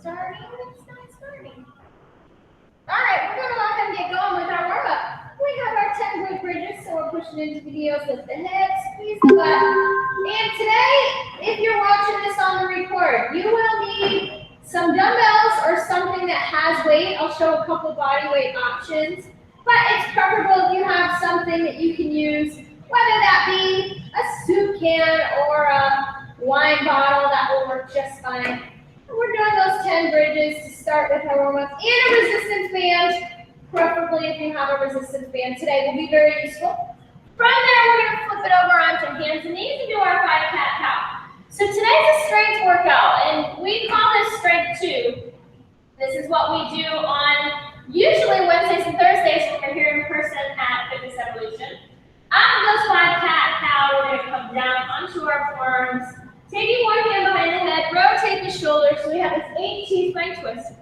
starting? It's not starting. All right, we're going to go ahead and get going with our warm-up. We have our 10 glute bridges, so we're pushing into the heels, lift the hips, squeeze the butt. And today, if you're watching this on the record, you will need some dumbbells or something that has weight. I'll show a couple body weight options, but it's preferable if you have something that you can use, whether that be a soup can or a wine bottle. That will work just fine. We're doing those 10 bridges to start with our warm-up, and a resistance band. Preferably if you have a resistance band today will be very useful. From there, we're going to flip it over onto hands and knees and do our 5 cat-cow. So today's a strength workout, and we call this strength 2. This is what we do on usually Wednesdays and Thursdays when we're here in person at Fitness Evolution. After those 5 cat-cow, we're going to come down onto our forearms, taking one hand behind the head, rotate the shoulders, so we have this 8 T-spine twist.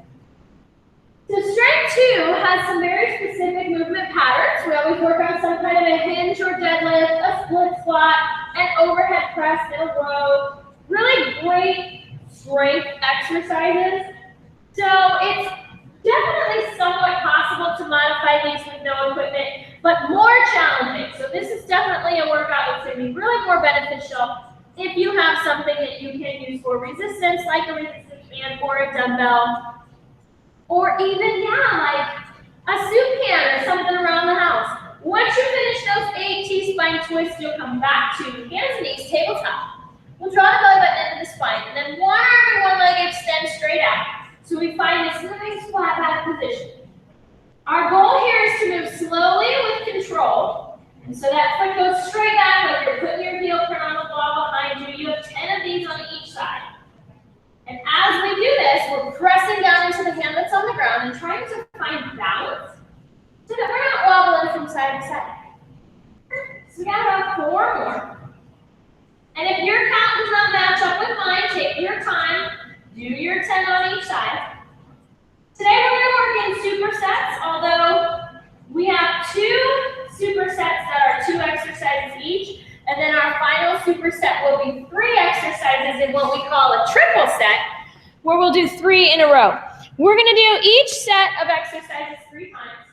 So strength 2 has some very specific movement patterns. We always work on some kind of a hinge or deadlift, a split squat, an overhead press, and a row. Really great strength exercises. So it's definitely somewhat possible to modify these with no equipment, but more challenging. So this is definitely a workout that's going to be really more beneficial if you have something that you can use for resistance, like a resistance band or a dumbbell. Or even, like a soup can or something around the house. Once you finish those 8 T-spine twists, you'll come back to hands and knees, tabletop. We'll draw the belly button into the spine, and then one arm and one leg extend straight out. So we find this nice flat back position. Our goal here is to move slowly with control. And so that foot goes straight back, like you're putting your heel print on the wall behind you. You have 10 of these on each side. And as we do this, we're pressing down into the hand that's on the ground and trying to find balance so that we're not wobbling from side to side. So we got about 4 more. And if your count does not match up with mine, take your time, do your 10 on each side. Today we're going to work in supersets, although we have 2 supersets that are 2 exercises each. And then our final superset will be 3 exercises in what we call a triple set, where we'll do 3 in a row. We're going to do each set of exercises 3 times.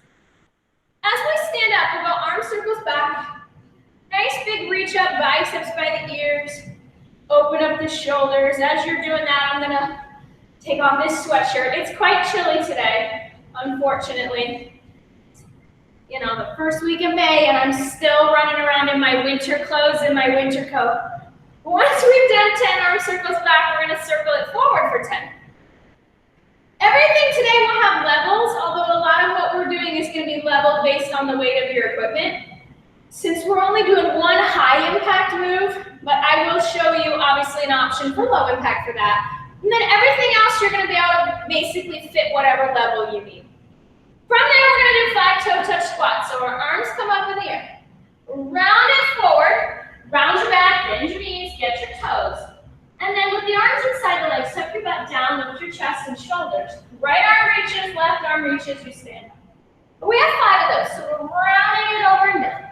As we stand up, we'll go arm circles back. Nice big reach up, biceps by the ears. Open up the shoulders. As you're doing that, I'm going to take off this sweatshirt. It's quite chilly today, unfortunately. You know, the first week of May, and I'm still running around in my winter clothes and my winter coat. Once we've done 10 arm circles back, we're going to circle it forward for 10. Everything today will have levels, although a lot of what we're doing is going to be leveled based on the weight of your equipment. Since we're only doing one high impact move, but I will show you obviously an option for low impact for that. And then everything else you're going to be able to basically fit whatever level you need. From there, we're going to do 5 toe touch squats. So our arms come up in the air. Round it forward, round your back, bend your knees, get your toes. And then with the arms inside the legs, tuck your butt down, lift your chest and shoulders. Right arm reaches, left arm reaches, you stand up. But we have 5 of those, so we're rounding it over and down.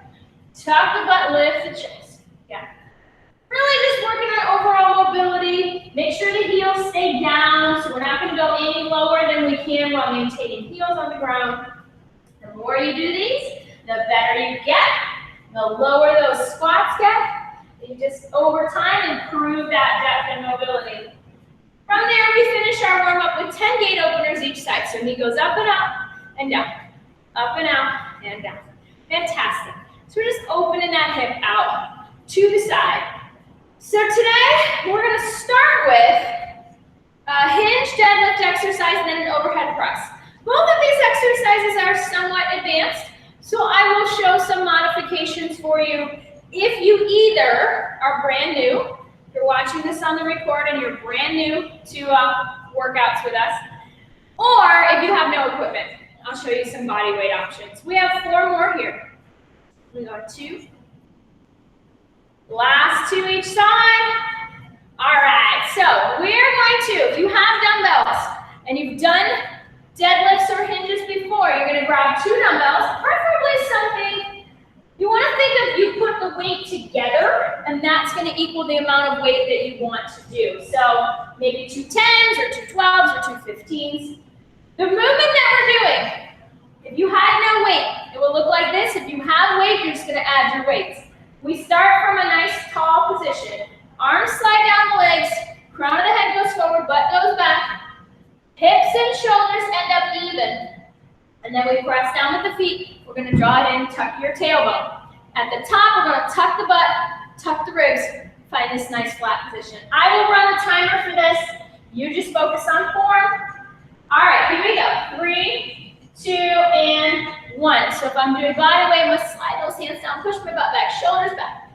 Tuck the butt, lift the chest. Yeah. Really just working on overall mobility. Make sure the heels stay down, so we're not going to go any lower than we can while maintaining heels on the ground. The more you do these, the better you get. The lower those squats get, you just over time improve that depth and mobility. From there, we finish our warm-up with 10 gate openers each side. So knee goes up and out and down, up and out and down. Fantastic. So we're just opening that hip out to the side. So today, we're going to start with a hinge deadlift exercise and then an overhead press. Both of these exercises are somewhat advanced, so I will show some modifications for you if you either are brand new, if you're watching this on the record and you're brand new to workouts with us, or if you have no equipment. I'll show you some body weight options. We have 4 more here. We go 2. Last 2 each side. All right, so we're going to, if you have dumbbells and you've done deadlifts or hinges before, you're going to grab 2 dumbbells, preferably something, you want to think of you put the weight together, and that's going to equal the amount of weight that you want to do. So maybe 2 10s or 2 12s or 2 15s. The movement that we're doing, if you had no weight, it will look like this. If you have weight, you're just going to add your weights. We start from a nice tall position. Arms slide down the legs, crown of the head goes forward, butt goes back. Hips and shoulders end up even. And then we press down with the feet. We're going to draw it in, tuck your tailbone. At the top, we're going to tuck the butt, tuck the ribs, find this nice flat position. I will run a timer for this. You just focus on form. All right, here we go. 3, 2, and 1. So if I'm doing body weight, I'm going to slide those hands down, push my butt back, shoulders back.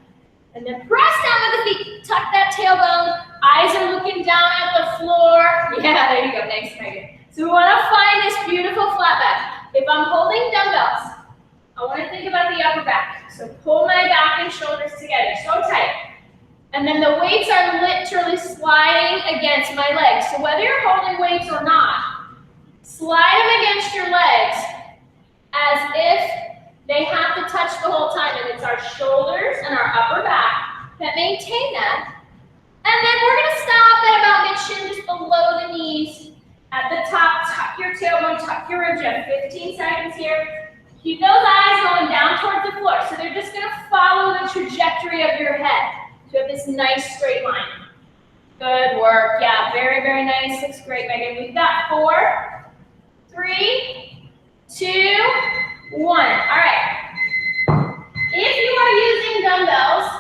And then press down with the feet, tuck that tailbone. Eyes are looking down at the floor. Yeah, there you go. Thanks, Megan. So we want to find this beautiful flat back. If I'm holding dumbbells, I want to think about the upper back. So pull my back and shoulders together, so tight. And then the weights are literally sliding against my legs. So whether you're holding weights or not, slide them against your legs as if they have to touch the whole time. And it's our shoulders and our upper back that maintain that. And then we're going to stop at about mid-shin, just below the knees. At the top, tuck your tailbone, tuck your ribs. You have 15 seconds here. Keep those eyes going down towards the floor. So they're just going to follow the trajectory of your head. So you have this nice straight line. Good work. Yeah, very, very nice. Looks great, Megan. We've got 4, 3, 2, 1. All right. If you are using dumbbells,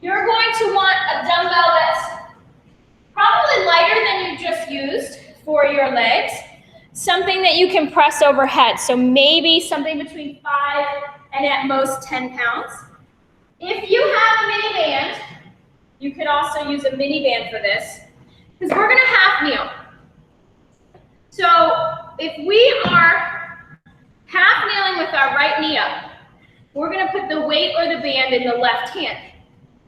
you're going to want a dumbbell that's probably lighter than you just used for your legs. Something that you can press overhead. So maybe something between 5 and at most 10 pounds. If you have a mini band, you could also use a mini band for this, because we're going to half kneel. So if we are half kneeling with our right knee up, we're going to put the weight or the band in the left hand.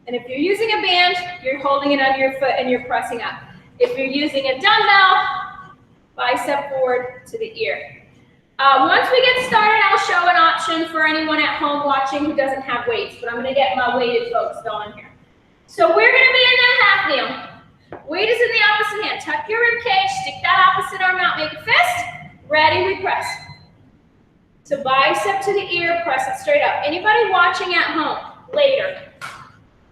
And if you're using a band, you're holding it under your foot and you're pressing up. If you're using a dumbbell, bicep forward to the ear. Once we get started, I'll show an option for anyone at home watching who doesn't have weights, but I'm going to get my weighted folks going here. So we're going to be in that half kneel. Weight is in the opposite hand. Tuck your rib cage, stick that opposite arm out, make a fist. Ready, we press. So bicep to the ear, press it straight up. Anybody watching at home later,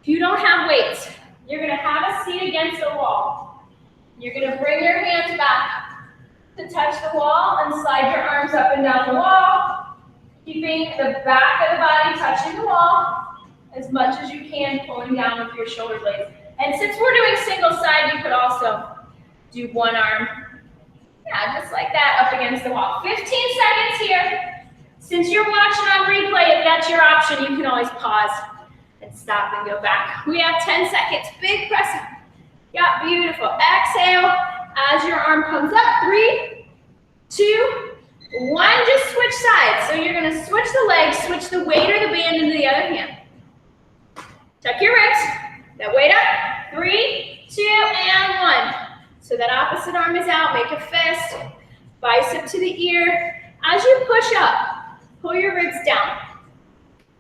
if you don't have weights, you're going to have a seat against the wall. You're going to bring your hands back to touch the wall and slide your arms up and down the wall, keeping the back of the body touching the wall as much as you can, pulling down with your shoulder blades. And since we're doing single side, you could also do one arm, yeah, just like that, up against the wall. 15 seconds here. Since you're watching on replay, if that's your option, you can always pause and stop and go back. We have 10 seconds. Big press up. Yeah, beautiful. Exhale as your arm comes up. 3, 2, 1. Just switch sides. So you're going to switch the legs, switch the weight or the band into the other hand. Tuck your ribs. That weight up. 3, 2, and 1. So that opposite arm is out. Make a fist. Bicep to the ear. As you push up, pull your ribs down.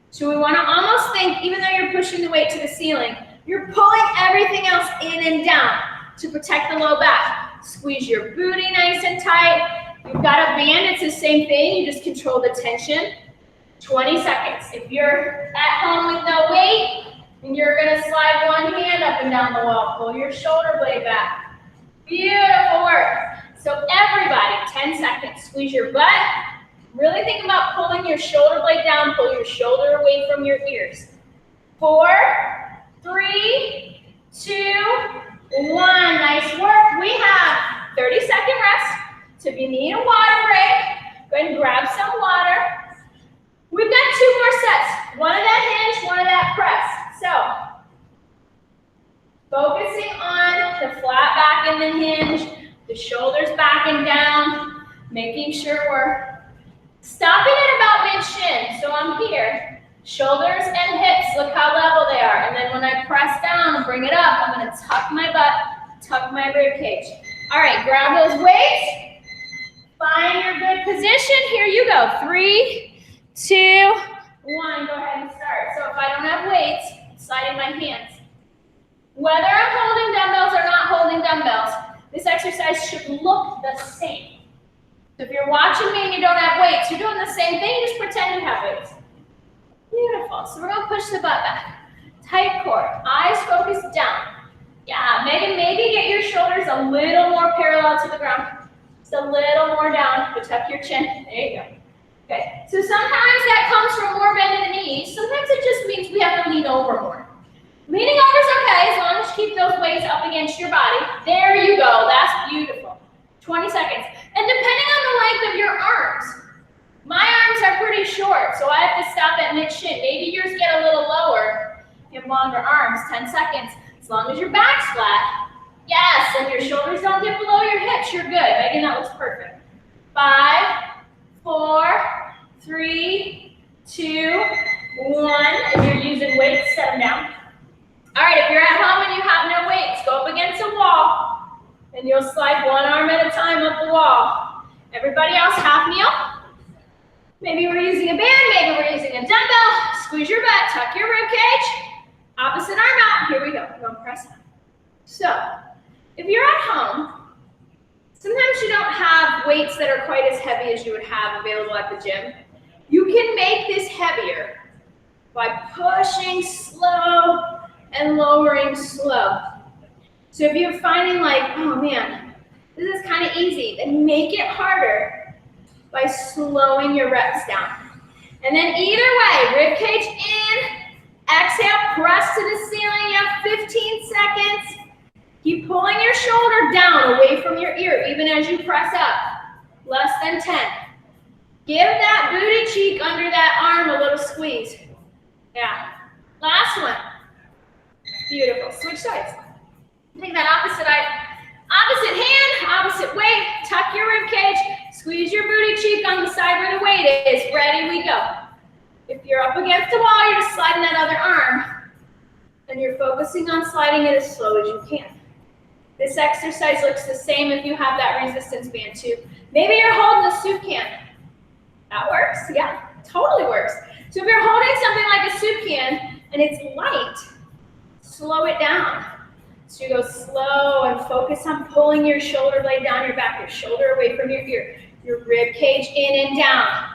So we want to almost think, even though you're pushing the weight to the ceiling, you're pulling everything else in and down to protect the low back. Squeeze your booty nice and tight. You've got a band, it's the same thing. You just control the tension. 20 seconds. If you're at home with no weight, and you're going to slide one hand up and down the wall. Pull your shoulder blade back. Beautiful work. So everybody, 10 seconds. Squeeze your butt. Really think about pulling your shoulder blade down. Pull your shoulder away from your ears. 4, 3, 2, 1. Nice work. We have 30-second rest. So if you need a water break, go ahead and grab some water. We've got 2 more sets. One of that hinge, one of that press. So, focusing on the flat back and the hinge, the shoulders back and down, making sure we're stopping at about mid-shin. So I'm here, shoulders and hips, look how level they are. And then when I press down and bring it up, I'm going to tuck my butt, tuck my rib cage. All right, grab those weights, find your good position. Here you go. 3, 2, 1. Go ahead and start. So if I don't have weights, slide in my hands. Whether I'm holding dumbbells or not holding dumbbells, this exercise should look the same. So if you're watching me and you don't have weights, you're doing the same thing, just pretend you have weights. Beautiful. So we're going to push the butt back. Tight core. Eyes focused down. Yeah, maybe get your shoulders a little more parallel to the ground. Just a little more down, but tuck your chin. There you go. Okay, so sometimes that comes from more bend in the knees. Sometimes it just means we have to lean over more. Leaning over is okay, as long as you keep those weights up against your body. There you go, that's beautiful. 20 seconds. And depending on the length of your arms, my arms are pretty short, so I have to stop at mid-shin. Maybe yours get a little lower. You have longer arms, 10 seconds. As long as your back's flat. Yes, and your shoulders don't dip below your hips, you're good. Megan, that looks perfect. 5, 4, 3, 2, 1. If you're using weights, set them down. All right, if you're at home and you have no weights, go up against a wall, and you'll slide one arm at a time up the wall. Everybody else, half kneel. Maybe we're using a band, maybe we're using a dumbbell. Squeeze your butt, tuck your rib cage. Opposite arm out. Here we go. We're going to press up. So, if you're at home, sometimes you don't have weights that are quite as heavy as you would have available at the gym. You can make this heavier by pushing slow and lowering slow. So if you're finding like, oh man, this is kind of easy, then make it harder by slowing your reps down. And then either way, rib cage in, exhale, press to the ceiling. You have 15 seconds. Keep pulling your shoulder down away from your ear, even as you press up. Less than 10. Give that booty cheek under that arm a little squeeze. Yeah. Last one. Beautiful. Switch sides. Take that opposite hand, opposite weight. Tuck your rib cage. Squeeze your booty cheek on the side where the weight is. Ready, we go. If you're up against the wall, you're just sliding that other arm. And you're focusing on sliding it as slow as you can. This exercise looks the same if you have that resistance band too. Maybe you're holding a soup can. That works, yeah, totally works. So if you're holding something like a soup can and it's light, slow it down. So you go slow and focus on pulling your shoulder blade down your back, your shoulder away from your ear, your rib cage in and down.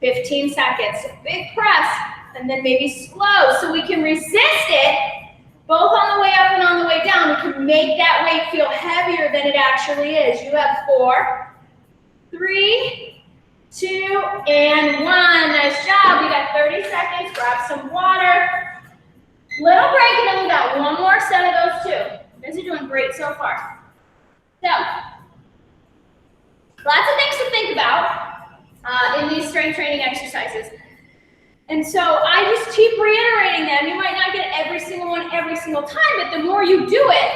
15 seconds, so big press, and then maybe slow so we can resist it, both on the way up and on the way down. We can make that weight feel heavier than it actually is. You have 4, 3, 2, and 1. Nice job. We got 30 seconds. Grab some water. Little break, and then we got one more set of those two. You guys are doing great so far. So, lots of things to think about in these strength training exercises. And so I just keep reiterating them. You might not get every single one every single time, but the more you do it,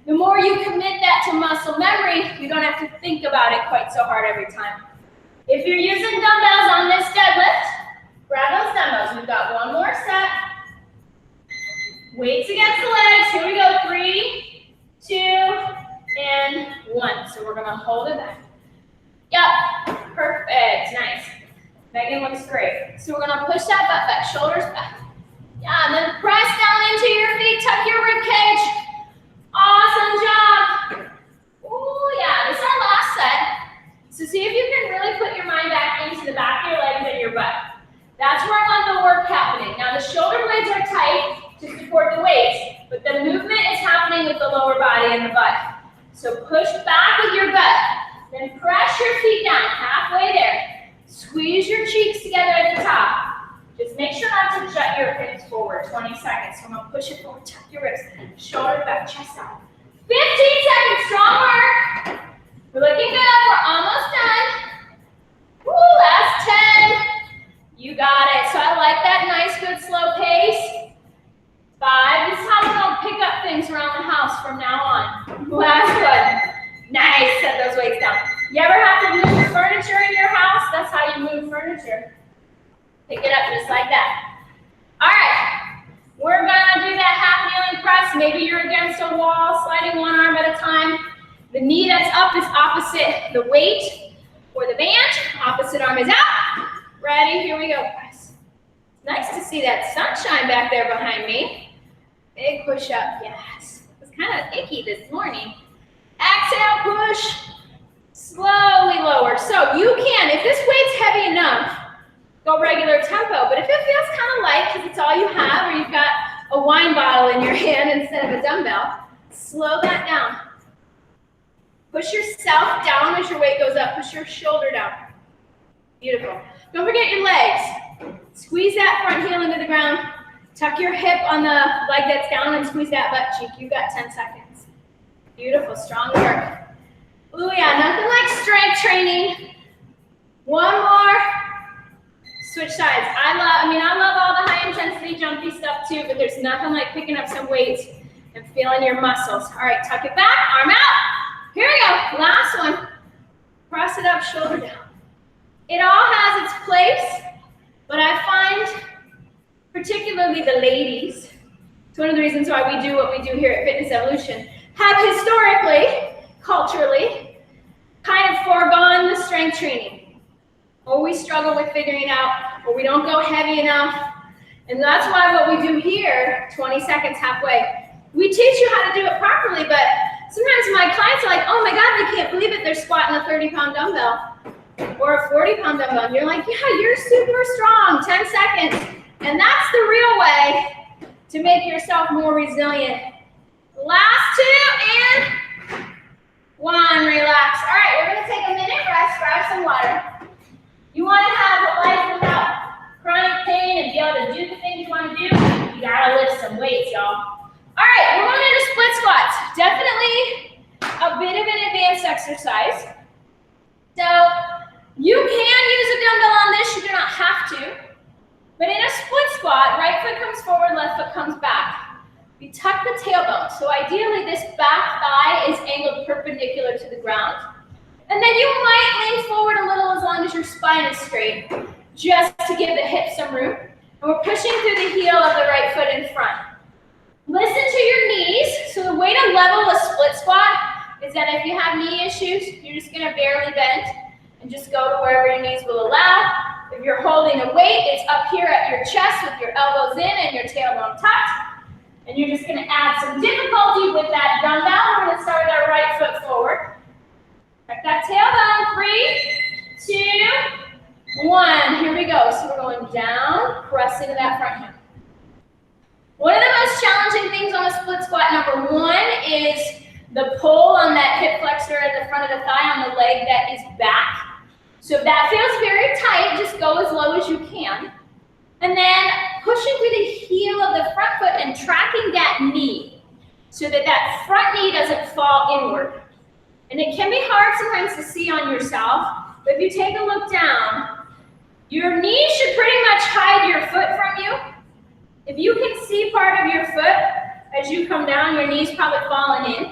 the more you commit that to muscle memory. You don't have to think about it quite so hard every time. If you're using dumbbells on this deadlift, grab those dumbbells. We've got one more set. Weights against the legs. Here we go. 3, 2, and 1. So we're going to hold it back. Yep. Perfect. Nice. Megan looks great. So we're going to push that butt back, shoulders back. Yeah, and then press down into your feet, tuck your rib cage. Awesome job. Oh yeah, this is our last set. So see if you can really put your mind back into the back of your legs and your butt. That's where I want the work happening. Now the shoulder blades are tight to support the weights, but the movement is happening with the lower body and the butt. So push back with your butt, then press your feet down, halfway there. Squeeze your cheeks together at the top. Just make sure not to jut your hips forward. 20 seconds. So I'm going to push it forward. Tuck your ribs. Shoulder back. Chest out. 15 seconds. Strong work. We're looking good. We're almost done. Woo, last 10. You got it. So I like that nice, good, slow pace. 5. This is how we're going to pick up things around the house from now on. Last one. Nice. Set those weights down. You ever have to move furniture in your house? That's how you move furniture. Pick it up just like that. All right. We're going to do that half kneeling press. Maybe you're against a wall, sliding one arm at a time. The knee that's up is opposite the weight or the band. Opposite arm is out. Ready? Here we go. Press. Nice to see that sunshine back there behind me. Big push up, yes. It's kind of icky this morning. Exhale, push. Slowly lower. So you can, if this weight's heavy enough, go regular tempo. But if it feels kind of light because it's all you have, or you've got a wine bottle in your hand instead of a dumbbell, slow that down. Push yourself down as your weight goes up. Push your shoulder down. Beautiful. Don't forget your legs. Squeeze that front heel into the ground. Tuck your hip on the leg that's down and squeeze that butt cheek. You've got 10 seconds. Beautiful, strong work. Ooh yeah, nothing like strength training. One more. Switch sides. I love all the high intensity jumpy stuff too, but there's nothing like picking up some weights and feeling your muscles. All right, tuck it back, arm out. Here we go, last one. Press it up, shoulder down. It all has its place, but I find particularly the ladies, it's one of the reasons why we do what we do here at Fitness Evolution, have historically, culturally, kind of foregone the strength training. Or we struggle with figuring out, or we don't go heavy enough. And that's why what we do here, 20 seconds halfway, we teach you how to do it properly, but sometimes my clients are like, oh my God, they can't believe it, they're squatting a 30-pound dumbbell or a 40-pound dumbbell. And you're like, yeah, you're super strong, 10 seconds. And that's the real way to make yourself more resilient. Last two, and one, relax. All right, we're gonna take a minute, rest, grab some water. You wanna have a life without chronic pain and be able to do the things you wanna do, you gotta lift some weights, y'all. All right, we're going into split squats. Definitely a bit of an advanced exercise. So you can use a dumbbell on this, you do not have to. But in a split squat, right foot comes forward, left foot comes back. We tuck the tailbone. So ideally this back thigh is angled perpendicular to the ground. And then you might lean forward a little as long as your spine is straight, just to give the hips some room. And we're pushing through the heel of the right foot in front. Listen to your knees. So the way to level a split squat is that if you have knee issues, you're just gonna barely bend and just go to wherever your knees will allow. If you're holding a weight, it's up here at your chest with your elbows in and your tailbone tucked. And you're just gonna add some difficulty with that dumbbell. We're gonna start with our right foot forward. Check that tailbone, 3, 2, 1. Here we go. So we're going down, press into that front hip. One of the most challenging things on a split squat, number one, is the pull on that hip flexor at the front of the thigh on the leg that is back. So if that feels very tight, just go as low as you can. And then pushing through the heel of the front foot and tracking that knee so that that front knee doesn't fall inward. And it can be hard sometimes to see on yourself, but if you take a look down, your knee should pretty much hide your foot from you. If you can see part of your foot as you come down, your knee's probably falling in.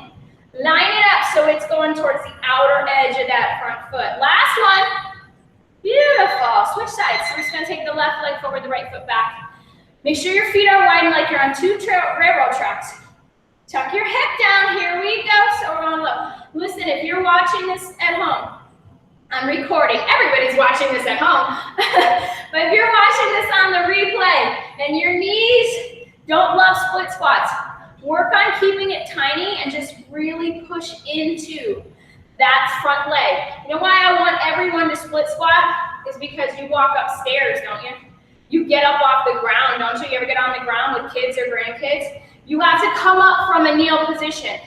Line it up so it's going towards the outer edge of that front foot. Last one. Beautiful. Switch sides. So we're just going to take the left leg forward, the right foot back. Make sure your feet are wide like you're on two railroad tracks. Tuck your hip down. Here we go. So we're going low. Listen, if you're watching this at home, I'm recording. Everybody's watching this at home. But if you're watching this on the replay and your knees don't love split squats, work on keeping it tiny and just really push into that front leg. You know why I want everyone to split squat? Is because you walk upstairs, don't you? You get up off the ground, don't you? You ever get on the ground with kids or grandkids? You have to come up from a kneel position,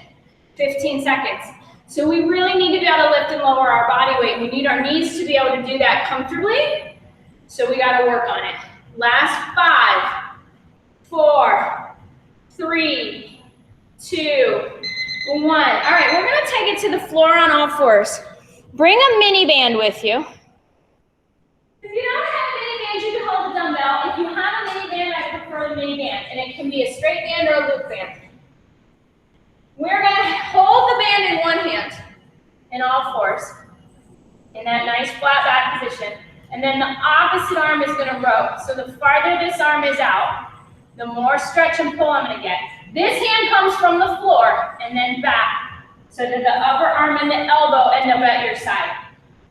15 seconds. So we really need to be able to lift and lower our body weight. We need our knees to be able to do that comfortably. So we got to work on it. Last 5, 4, 3, 2, 1. All right, we're going to take it to the floor on all fours. Bring a mini band with you. If you don't have a mini band, you can hold the dumbbell. If you have a mini band, I prefer the mini band. And it can be a straight band or a loop band. We're going to hold the band in one hand, in all fours, in that nice flat back position. And then the opposite arm is going to row. So the farther this arm is out, the more stretch and pull I'm going to get. This hand comes from the floor and then back, so that the upper arm and the elbow end up at your side.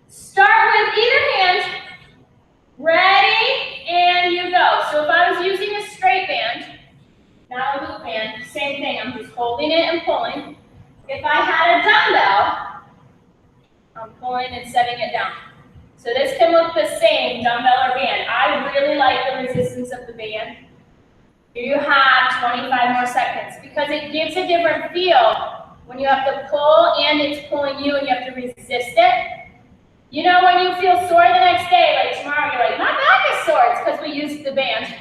Start with either hand. Ready, and you go. So if I was using a straight band, not a loop band, I had a dumbbell, I'm pulling and setting it down. So this can look the same, dumbbell or band. I really like the resistance of the band. Here you have 25 more seconds because it gives a different feel when you have to pull and it's pulling you and you have to resist it. You know, when you feel sore the next day, like tomorrow, you're like, my back is sore. It's because we used the band.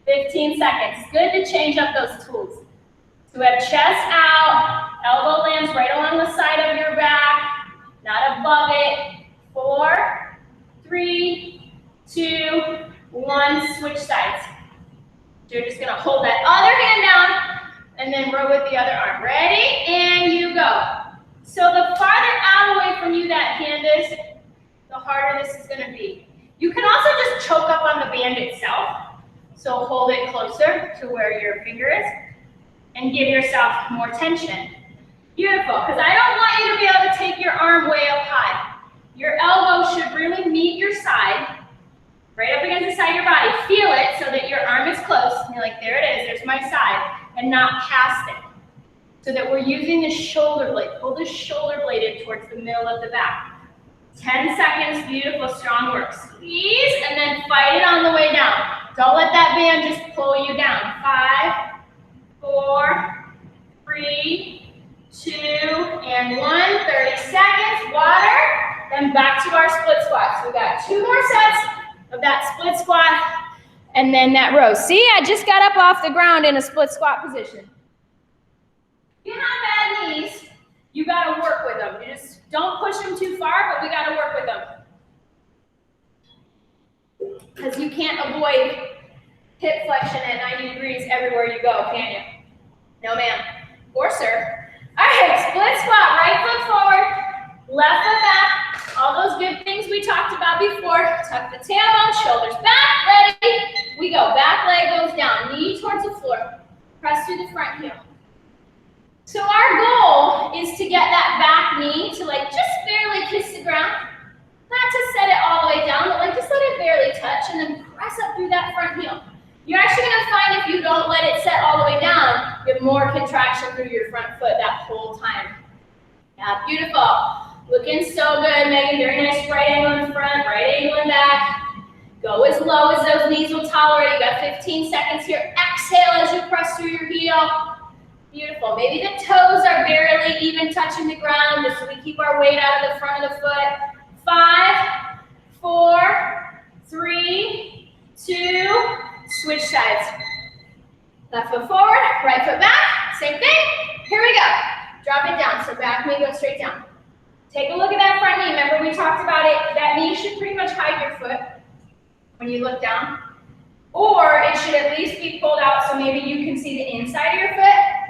15 seconds. Good to change up those tools. So we have chest out, elbow lands right along the side of your back, not above it. 4, 3, 2, 1, switch sides. So you're just gonna hold that other hand down and then row with the other arm. Ready? And you go. So the farther out away from you that hand is, the harder this is gonna be. You can also just choke up on the band itself. So hold it closer to where your finger is and give yourself more tension. Beautiful, because I don't want you to be able to take your arm way up high. Your elbow should really meet your side, right up against the side of your body. Feel it so that your arm is close. And you're like, there it is, there's my side, and not past it. So that we're using the shoulder blade. Pull the shoulder blade in towards the middle of the back. 10 seconds, beautiful, strong work. Squeeze, and then fight it on the way down. Don't let that band just pull you down. 5, 4, 3, 2, and 1. 30 seconds, water, then back to our split squat. So we got 2 more sets of that split squat, and then that row. See, I just got up off the ground in a split squat position. If you have bad knees, you gotta work with them. You just don't push them too far, but we gotta work with them. Because you can't avoid hip flexion at 90 degrees everywhere you go, can you? No, ma'am. Or sir. All right, split squat, right foot forward, left foot back. All those good things we talked about before. Tuck the tailbone, shoulders back, ready. We go, back leg goes down, knee towards the floor. Press through the front heel. So our goal is to get that back knee to like just barely kiss the ground. Not to set it all the way down, but like just let it barely touch and then press up through that front heel. You're actually gonna find if you don't let it set all the way down, you have more contraction through your front foot that whole time. Yeah, beautiful. Looking so good, Megan. Very nice right angle in front, right angle in back. Go as low as those knees will tolerate. You got 15 seconds here. Exhale as you press through your heel. Beautiful. Maybe the toes are barely even touching the ground, just so we keep our weight out of the front of the foot. 5, 4, 3, 2, switch sides. Left foot forward, right foot back, same thing. Here we go. Drop it down, so back knee goes straight down. Take a look at that front knee. Remember we talked about it, that knee should pretty much hide your foot when you look down. Or it should at least be pulled out so maybe you can see the inside of your foot.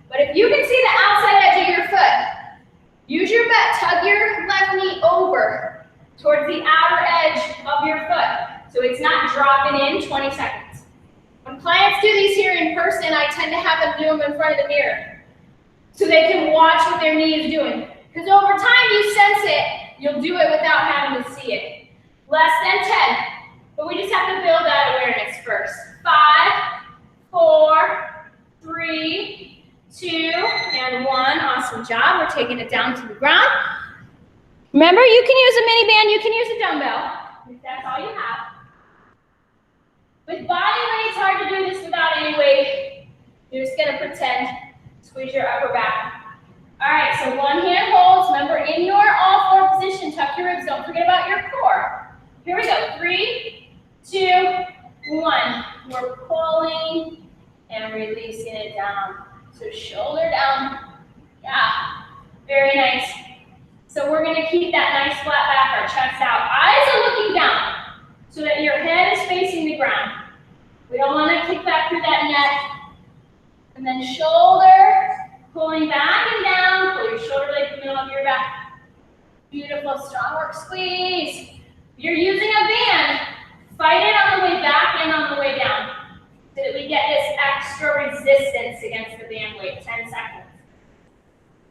But if you can see the outside edge of your foot, use your butt, tug your left knee over towards the outer edge of your foot so it's not dropping in 20 seconds. When clients do these here in person, I tend to have them do them in front of the mirror so they can watch what their knee is doing. Because over time you sense it, you'll do it without having to see it. Less than 10, but we just have to build that awareness first. 5, 4, 3, 2, and 1. Awesome job. We're taking it down to the ground. Remember, you can use a mini band, you can use a dumbbell, if that's all you have. With body weight, it's hard to do this without any weight. You're just going to pretend. Squeeze your upper back. All right, so one hand holds. Remember, in your all-four position, tuck your ribs. Don't forget about your core. Here we go. 3, 2, 1. We're pulling and releasing it down. So shoulder down. Yeah, very nice. So we're gonna keep that nice flat back, our chest out. Eyes are looking down so that your head is facing the ground. We don't wanna kick back through that neck. And then shoulder, pulling back and down. Pull your shoulder blade in the middle of your back. Beautiful, strong work, squeeze. You're using a band. Fight it on the way back and on the way down, so that we get this extra resistance against the band weight. 10 seconds.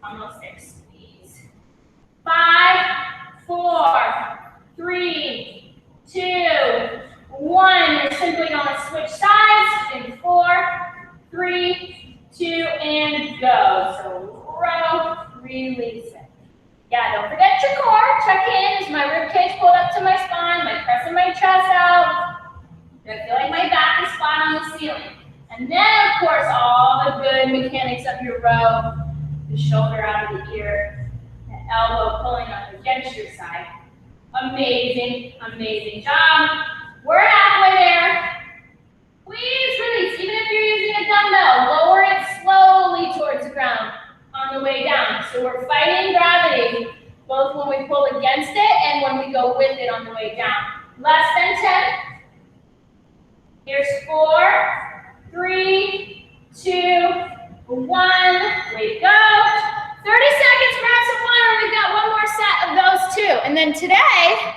Almost there. Squeeze. 5, 4, 3, 2, 1. You're simply going to switch sides in 4, 3, 2, and go. So row, my rib cage pulled up to my spine, my pressing my chest out. I feel like my back is flat on the ceiling. And then, of course, all the good mechanics of your row. The shoulder out of the ear, the elbow pulling up against your side. Amazing, amazing job. We're halfway there. Please release, even if you're using a dumbbell, lower it slowly towards the ground on the way down. So we're fighting gravity, both when we pull against it and when we go with it on the way down. Less than 10. Here's 4, 3, 2, 1. Way to go. 30 seconds, grab some water. We've got one more set of those too. And then today,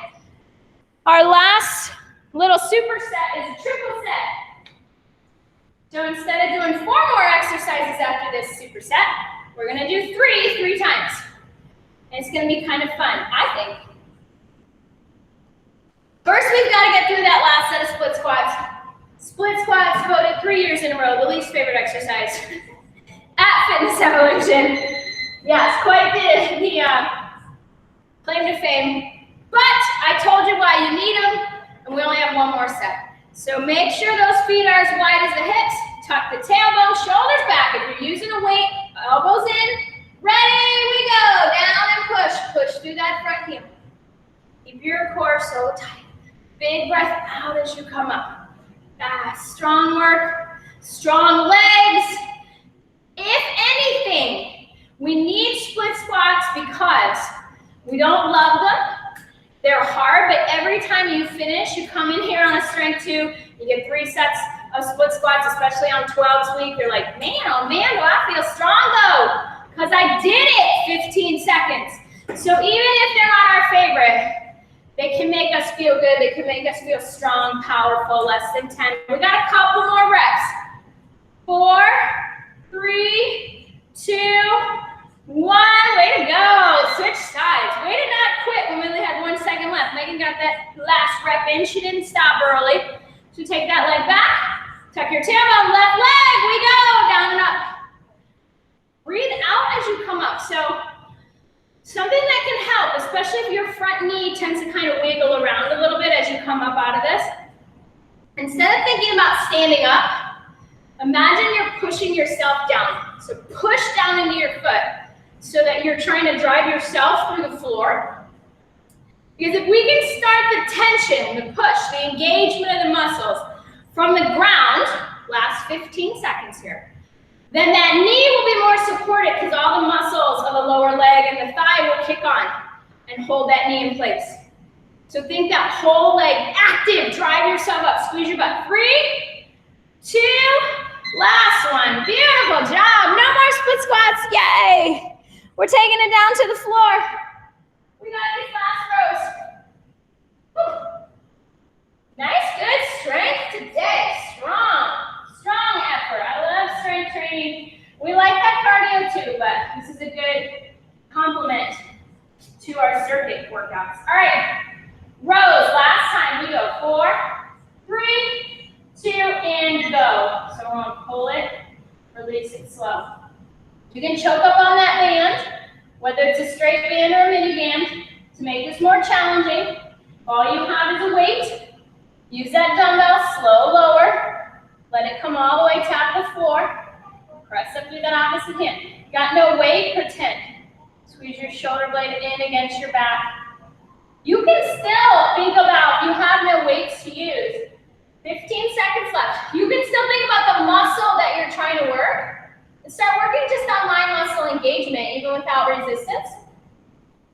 our last little super set is a triple set. So instead of doing 4 more exercises after this super set, we're gonna do 3 times. And it's gonna be kind of fun, I think. First, we've gotta get through that last set of split squats. Split squats voted 3 years in a row, the least favorite exercise at Fitness Evolution. Yes, quite the claim to fame. But I told you why you need them, and we only have one more set. So make sure those feet are as wide as the hips. Tuck the tailbone, shoulders back. If you're using a weight, elbows in. Ready, we go. Down and push. Push through that front heel. Keep your core so tight. Big breath out as you come up. Strong work, strong legs. If anything, we need split squats because we don't love them. They're hard, but every time you finish, you come in here on a strength 2, you get 3 sets of split squats, especially on 12's week. You're like, man, oh man, do I feel strong though? Because I did it 15 seconds. So even if they're not our favorite, they can make us feel good. They can make us feel strong, powerful, less than 10. We got a couple more reps. 4, 3, 2, 1. Way to go. Switch sides. Way to not quit when we only had 1 second left. Megan got that last rep in. She didn't stop early. So take that leg back. Tuck your tailbone. Left leg. We go. Down and up. Breathe out as you come up. So something that can help, especially if your front knee tends to kind of wiggle around a little bit as you come up out of this. Instead of thinking about standing up, imagine you're pushing yourself down. So push down into your foot so that you're trying to drive yourself through the floor. Because if we can start the tension, the push, the engagement of the muscles from the ground, last 15 seconds here, then that knee will be more supported because all the muscles of the lower leg and the thigh will kick on and hold that knee in place. So think that whole leg active. Drive yourself up. Squeeze your butt. 3, 2, last one. Beautiful job. No more split squats. Yay. We're taking it down to the floor. We got these last rows. Whew. Nice, good strength today. Strong effort. I love strength training. We like that cardio too, but this is a good complement to our circuit workouts. All right, rows. Last time we go 4, 3, 2, and go. So we're gonna pull it, release it slow. You can choke up on that band, whether it's a straight band or a mini band, to make this more challenging. All you have is a weight. Use that dumbbell, slow lower. Let it come all the way, tap the floor. Press up through that opposite hand. Got no weight, pretend. Squeeze your shoulder blade in against your back. You can still think about, if you have no weights to use, 15 seconds left. You can still think about the muscle that you're trying to work and start working just on mind muscle engagement, even without resistance.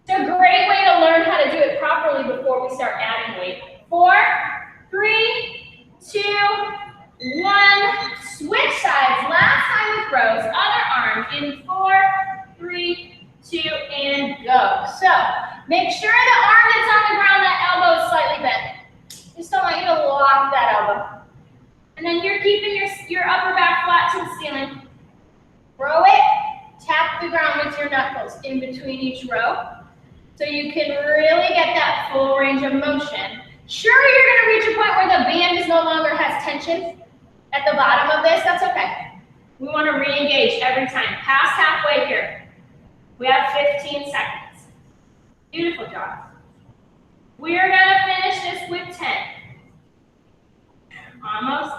It's a great way to learn how to do it properly before we start adding weight. 4, 3, 2, 1. Switch sides. Last time with rows. Other arm in 4, 3, 2, and go. So make sure the arm that's on the ground, that elbow is slightly bent. Just don't want you to lock that elbow. And then you're keeping your upper back flat to the ceiling. Row it. Tap the ground with your knuckles in between each row, so you can really get that full range of motion. Sure, you're going to reach a point where the band is no longer has tension at the bottom of this. That's okay. We want to re-engage every time. Past halfway here. We have 15 seconds. Beautiful job. We are gonna finish this with 10. Almost.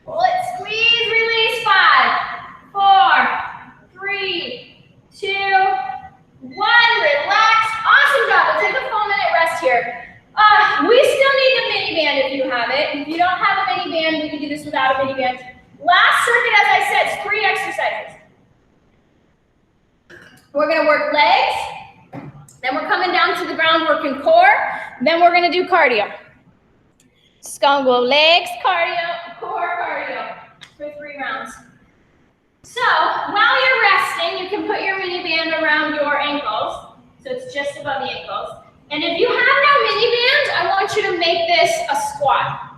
Pull it, squeeze, release. 5, 4, 3, 2, 1. Relax. Awesome job. We'll take a full minute rest here. We still need a mini band if you have it. If you don't have a mini band, we can do this without a mini band. Last circuit, as I said, is 3 exercises. We're gonna work legs, then we're coming down to the ground working core, then we're gonna do cardio. Just gonna go legs, cardio, core, cardio for 3 rounds. So while you're resting, you can put your mini band around your ankles, so it's just above the ankles. And if you have no mini band, I want you to make this a squat.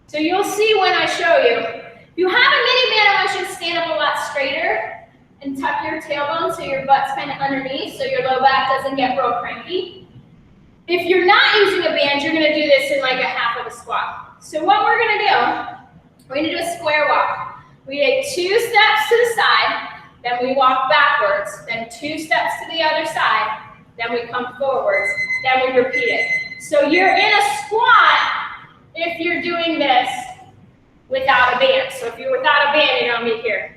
So you'll see when I show you. If you have a mini band, I want you to stand up a lot straighter and tuck your tailbone so your butt's kind of underneath so your low back doesn't get real cranky. If you're not using a band, you're gonna do this in like a half of a squat. So what we're gonna do, we're gonna do a square walk. We take 2 steps to the side, then we walk backwards, then 2 steps to the other side, then we come forwards, then we repeat it. So you're in a squat if you're doing this without a band. So if you're without a band, you're gonna be here.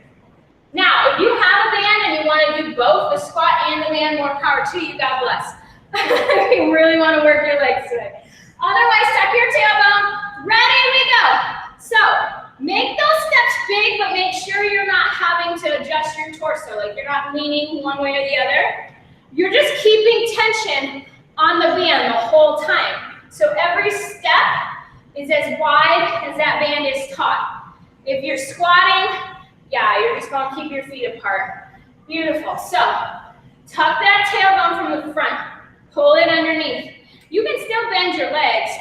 Now, if you have a band and you wanna do both the squat and the band, more power to you, God bless. You really wanna work your legs today. Otherwise, tuck your tailbone, ready, we go. So, make those steps big, but make sure you're not having to adjust your torso, like you're not leaning one way or the other. You're just keeping tension on the band the whole time. So every step is as wide as that band is taut. If you're squatting, yeah, you're just gonna keep your feet apart. Beautiful. So tuck that tailbone from the front, pull it underneath. You can still bend your legs.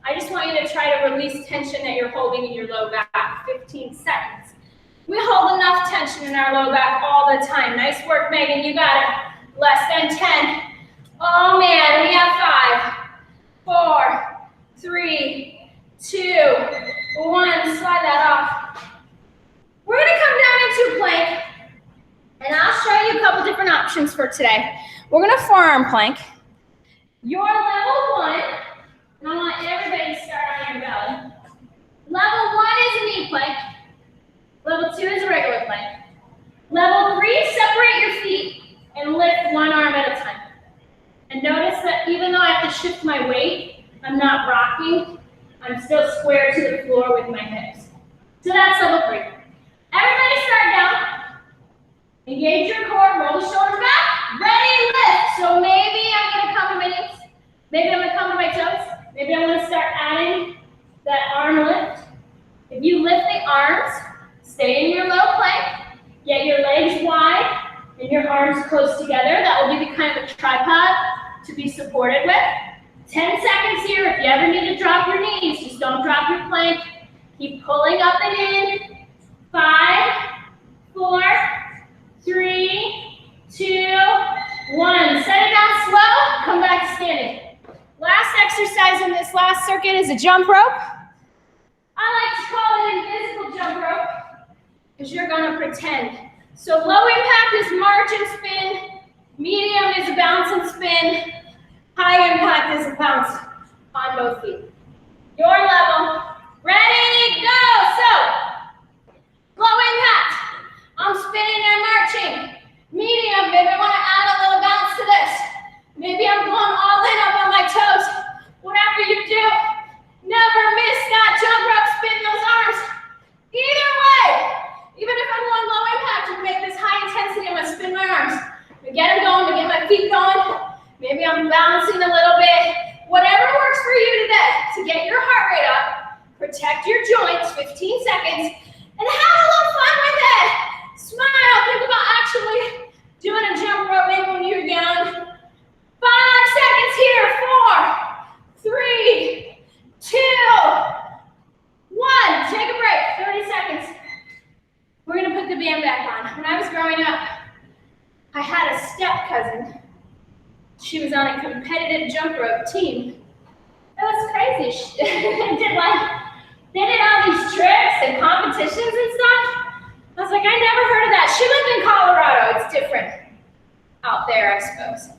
I just want you to try to release tension that you're holding in your low back. 15 seconds. We hold enough tension in our low back all the time. Nice work, Megan, you got it. Less than 10. Oh man, we have 5, 4, 3, 2, 1. Slide that off. We're gonna come down into plank, and I'll show you a couple different options for today. We're gonna forearm plank. Your level 1, and I want everybody to start on your belly. Level 1 is a knee plank. Level 2 is a regular plank. Level 3, separate your feet and lift one arm at a time. And notice that even though I have to shift my weight, I'm not rocking. I'm still square to the floor with my hips. So that's level 3. Everybody start down. Engage your core, roll the shoulders back. Ready, lift. So maybe I'm gonna come to my knees. Maybe I'm gonna come to my toes. Maybe I'm gonna start adding that arm lift. If you lift the arms, stay in your low plank. Get your legs wide and your arms close together. That will give you kind of a tripod to be supported with. 10 seconds here. If you ever need to drop your knees, just don't drop your plank. Keep pulling up and in. 5, 4, 3, 2, 1. Set it down slow. Come back to standing. Last exercise in this last circuit is a jump rope. I like to call it invisible jump rope because you're going to pretend. So low impact is march and spin. Medium is a bounce and spin. High impact is a bounce on both feet. Your level. Ready, go. So, low impact. I'm spinning and marching. Medium, maybe I want to add a little bounce to this. Maybe I'm going all in up on my toes. Whatever you do, never miss that jump rope, spin those arms. Either way, even if I'm going low impact, you can make this high intensity. I'm going to spin my arms. To get them going, to get my feet going. Maybe I'm bouncing a little bit. Whatever works for you today to get your heart rate up, protect your joints, 15 seconds, and have a little fun with it. Smile, think about actually doing a jump rope maybe when you're down. 5 seconds here, 4, 3, 2, 1. Take a break, 30 seconds. We're gonna put the band back on. When I was growing up, I had a step cousin. She was on a competitive jump rope team. It was crazy. They did all these tricks and competitions and stuff. I was like, I never heard of that. She lived in Colorado. It's different out there, I suppose.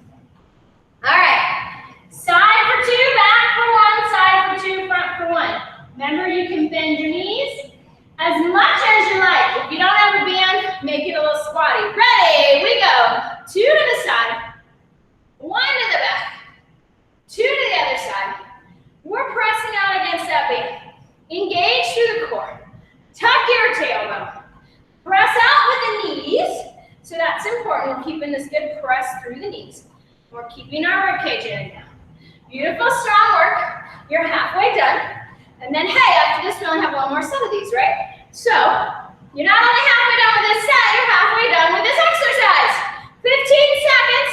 All right. Side for two, back for one, side for two, front for one. Remember, you can bend your knees as much as you like. If you don't have a band, make it a little squatty. Ready, we go. Two to the side, one to the back, two to the other side. We're pressing out against that band. Engage through the core. Tuck your tailbone. Press out with the knees. So that's important. We're keeping this good press through the knees. We're keeping our ribcage in and down. Beautiful, strong work. You're halfway done. And then, hey, after this, we only have one more set of these, right? So, you're not only halfway done with this set, you're halfway done with this exercise. 15 seconds.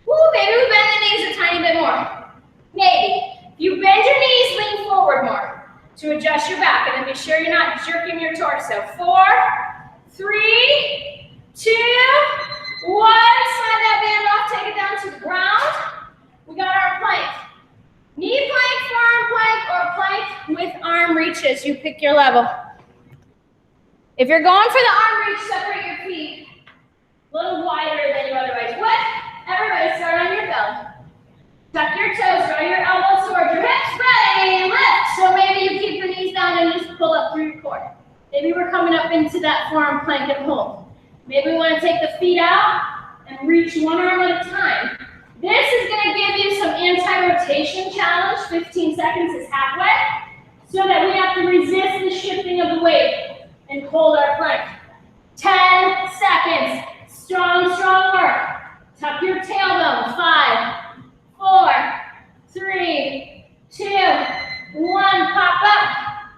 Woo, maybe we bend the knees a tiny bit more. Maybe. If you bend your knees, lean forward more to adjust your back. And then be sure you're not jerking your torso. 4, 3, 2, 1. Slide that band off, take it down to the ground. We got our plank. Knee plank, forearm plank, or plank with arm reaches. You pick your level. If you're going for the arm reach, separate your feet a little wider than you otherwise would. Everybody start on your belly. Tuck your toes, draw your elbows towards your hips. Ready, lift. So maybe you keep your knees down and just pull up through your core. Maybe we're coming up into that forearm plank and hold. Maybe we want to take the feet out and reach one arm at a time. This is going to give you some anti-rotation challenge. 15 seconds is halfway. So that we have to resist the shifting of the weight and hold our plank. 10 seconds. Strong, strong work. Tuck your tailbone. 5, 4, 3, 2, 1. Pop up.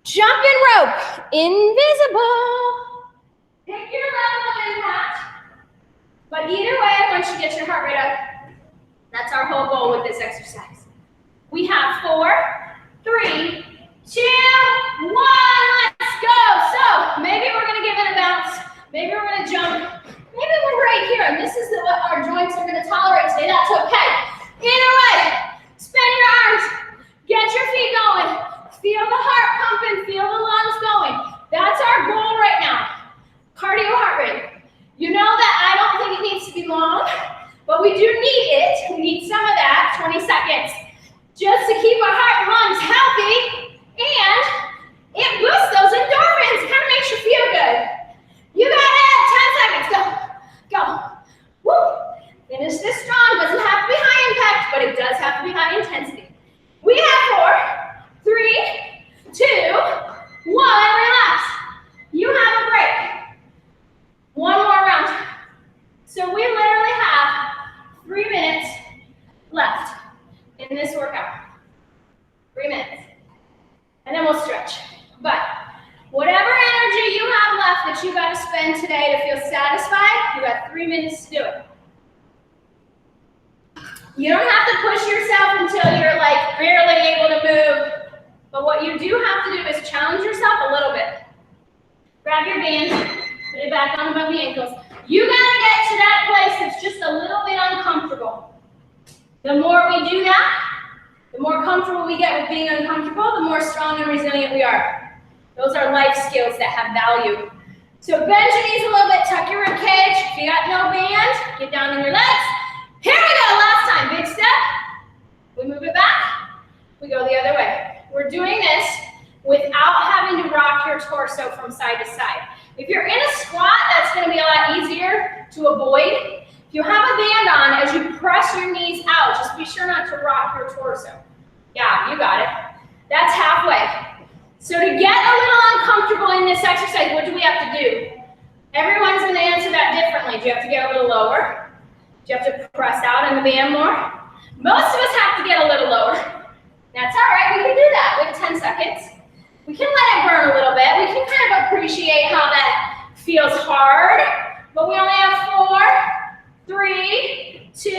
Jumping rope. Invisible. Pick your level of impact. But either way, once you get your heart rate up, that's our whole goal with this exercise. We have 4, 3, 2, 1. Let's go. So maybe we're going to give it a bounce. Maybe we're going to jump. Maybe we're right here, and this is what our joints are going to tolerate today. That's okay. Either way, spin your arms. Get your feet going. Feel the heart pumping. Feel the lungs going. That's our goal right now. Cardio heart rate. You know that I don't think it needs to be long, but we do need it. We need some of that, 20 seconds, just to keep our heart and lungs healthy, and it boosts those endorphins. Kind of makes you feel good. You got it. 10 seconds. Go. Go. Woo. Finish this strong. Doesn't have to be high impact, but it does have to be high intensity. We have 4, 3, 2, 1. Relax. You have a break. One more round. So we literally have 3 minutes left in this workout. 3 minutes. And then we'll stretch. But whatever energy you have left that you got to spend today to feel satisfied, you got 3 minutes to do it. You don't have to push yourself until you're like barely able to move. But what you do have to do is challenge yourself a little bit. Grab your band, put it back on above the ankles. You gotta get to that place that's just a little bit uncomfortable. The more we do that, the more comfortable we get with being uncomfortable, the more strong and resilient we are. Those are life skills that have value. So bend your knees a little bit, tuck your rib cage. If you got no band, get down on your legs. Here we go, last time, big step. We move it back, we go the other way. We're doing this without having to rock your torso from side to side. If you're in a squat, that's gonna be a lot easier to avoid. If you have a band on, as you press your knees out, just be sure not to rock your torso. Yeah, you got it. That's halfway. So to get a little uncomfortable in this exercise, what do we have to do? Everyone's gonna answer that differently. Do you have to get a little lower? Do you have to press out in the band more? Most of us have to get a little lower. That's all right, we can do that with 10 seconds. We can let it burn a little bit. We can kind of appreciate how that feels hard, but we only have 4, 3, 2,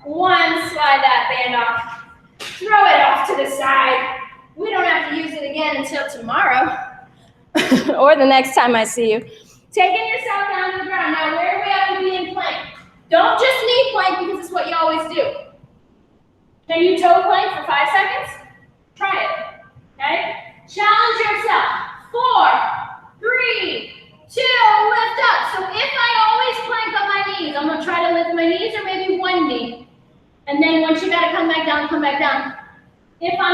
1. Slide that band off. Throw it off to the side. We don't have to use it again until tomorrow or the next time I see you. Taking yourself down to the ground. Now, where do we have to be in plank? Don't just knee plank because it's what you always do. Can you toe plank for 5 seconds? Try it, okay? Challenge yourself. 4, 3, 2, lift up. So if I always plank on my knees, I'm gonna try to lift my knees or maybe one knee. And then when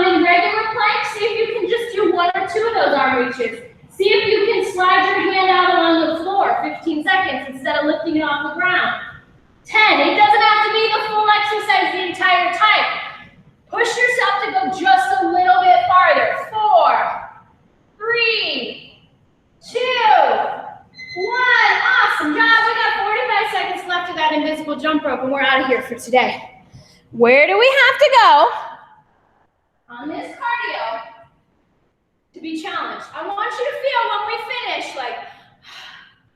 In regular plank, see if you can just do 1 or 2 of those arm reaches. See if you can slide your hand out along the floor, 15 seconds, instead of lifting it off the ground. 10, it doesn't have to be the full exercise the entire time. Push yourself to go just a little bit farther. 4, 3, 2, 1. Awesome job. We got 45 seconds left of that invisible jump rope, and we're out of here for today. Where do we have to go on this cardio to be challenged? I want you to feel when we finish, like,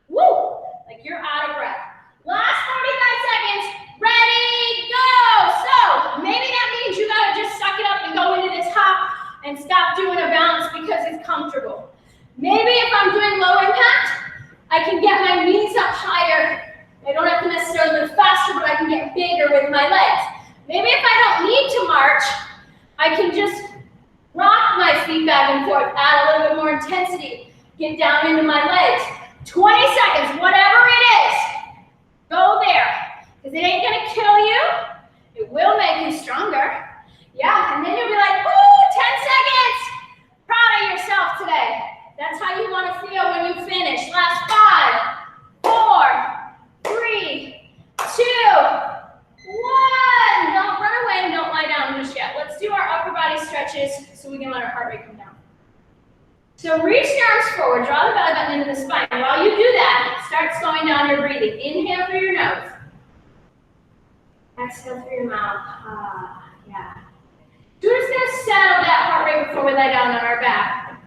woo, like you're out of breath. Last 45 seconds, ready, go. So maybe that means you gotta just suck it up and go into this hop and stop doing a bounce because it's comfortable. Maybe if I'm doing low impact, I can get my knees up higher. I don't have to necessarily move faster, but I can get bigger with my legs. Maybe if I don't need to march, I can just rock my feet back and forth, add a little bit more intensity, get down into my legs. 20 seconds, whatever it is, go there. Because it ain't gonna kill you, it will make you stronger. Yeah, and then you'll be like, woo, 10 seconds. Proud of yourself today. That's how you wanna feel when you finish. Last 5, 4, 3, 2, 1. Don't run away and don't lie down just yet. Let's do our upper body stretches so we can let our heart rate come down. So reach your arms forward, draw the belly button into the spine. While you do that, start slowing down your breathing. Inhale through your nose. Exhale through your mouth. Yeah. We're just gonna settle that heart rate before we lay down on our back.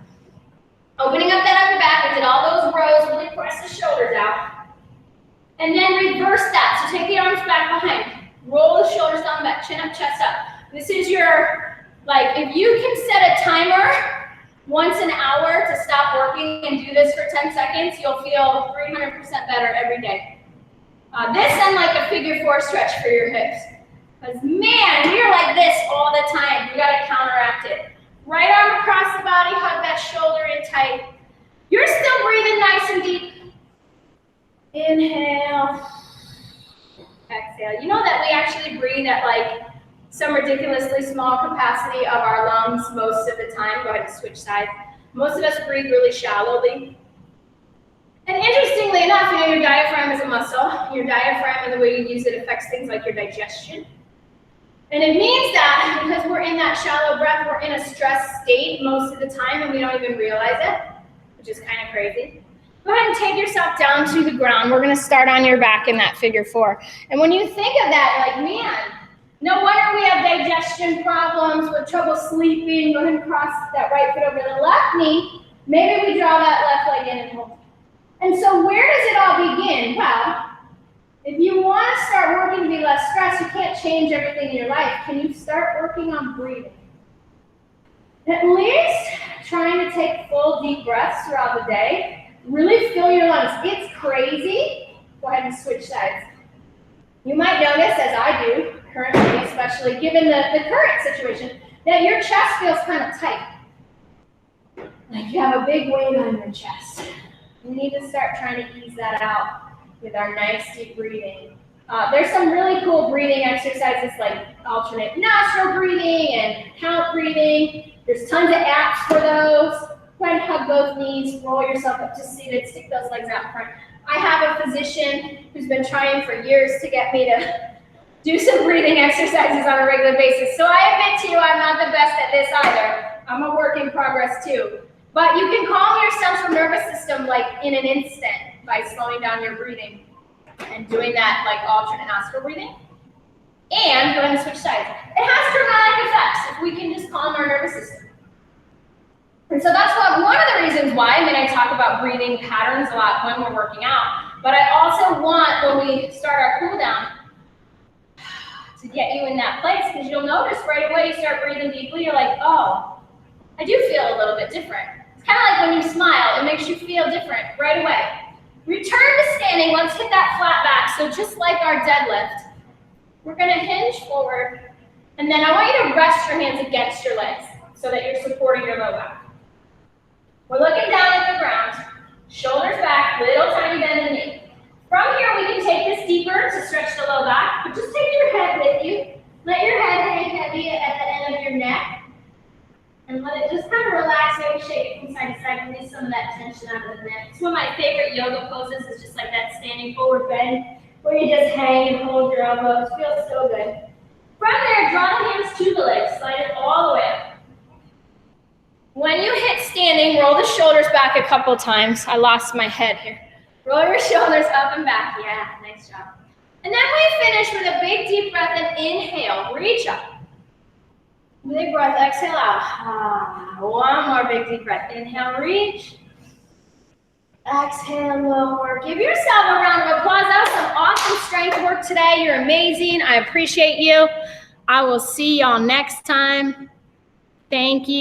Opening up that upper back, we did all those rows, really press the shoulders out. And then reverse that, so take the arms back behind. Roll the shoulders down the back, chin up, chest up. This is your, like, if you can set a timer once an hour to stop working and do this for 10 seconds, you'll feel 300% better every day. This and like a figure 4 stretch for your hips. Because man, you're like this all the time. You gotta counteract it. Right arm across the body, hug that shoulder in tight. You're still breathing nice and deep. Inhale. Exhale. You know that we actually breathe at like some ridiculously small capacity of our lungs most of the time. Go ahead and switch sides. Most of us breathe really shallowly. And interestingly enough, you know, your diaphragm is a muscle. Your diaphragm and the way you use it affects things like your digestion. And it means that because we're in that shallow breath, we're in a stress state most of the time and we don't even realize it, which is kind of crazy. Go ahead and take yourself down to the ground. We're gonna start on your back in that figure 4. And when you think of that, like, man, no wonder we have digestion problems, with trouble sleeping. Go ahead and cross that right foot over the left knee. Maybe we draw that left leg in and hold. And so where does it all begin? Well, if you want to start working to be less stressed, you can't change everything in your life. Can you start working on breathing? At least trying to take full deep breaths throughout the day. Really fill your lungs. It's crazy. Go ahead and switch sides. You might notice, as I do currently, especially given the current situation, that your chest feels kind of tight. Like you have a big weight on your chest. We need to start trying to ease that out with our nice deep breathing. There's some really cool breathing exercises like alternate nostril breathing and count breathing. There's tons of apps for those. Go ahead and hug both knees, roll yourself up to seated, stick those legs out front. I have a physician who's been trying for years to get me to do some breathing exercises on a regular basis. So I admit to you, I'm not the best at this either. I'm a work in progress too. But you can calm your central nervous system like in an instant by slowing down your breathing and doing that like alternate nostril breathing. And go ahead and switch sides. It has dramatic effects if we can just calm our nervous system. And so that's one of the reasons why, I mean, I talk about breathing patterns a lot when we're working out, but I also want, when we start our cool down, to get you in that place, because you'll notice right away you start breathing deeply, you're like, oh, I do feel a little bit different. It's kind of like when you smile, it makes you feel different right away. Return to standing, let's hit that flat back. So just like our deadlift, we're gonna hinge forward, and then I want you to rest your hands against your legs so that you're supporting your low back. We're looking down at the ground, shoulders back, little tiny bend in the knee. From here, we can take this deeper to stretch the low back, but just take your head with you. Let your head hang heavy at the end of your neck. And let it just kind of relax, maybe shake it from side to side, release some of that tension out of the neck. It's one of my favorite yoga poses is just like that standing forward bend where you just hang and hold your elbows. Feels so good. From there, draw the hands to the legs, slide it all the way up. When you hit standing, roll the shoulders back a couple times. I lost my head here. Roll your shoulders up and back. Yeah, nice job. And then we finish with a big deep breath and inhale, reach up. Big breath, exhale out. One more big deep breath. Inhale, reach. Exhale, lower. Give yourself a round of applause. That was some awesome strength work today. You're amazing. I appreciate you. I will see y'all next time. Thank you.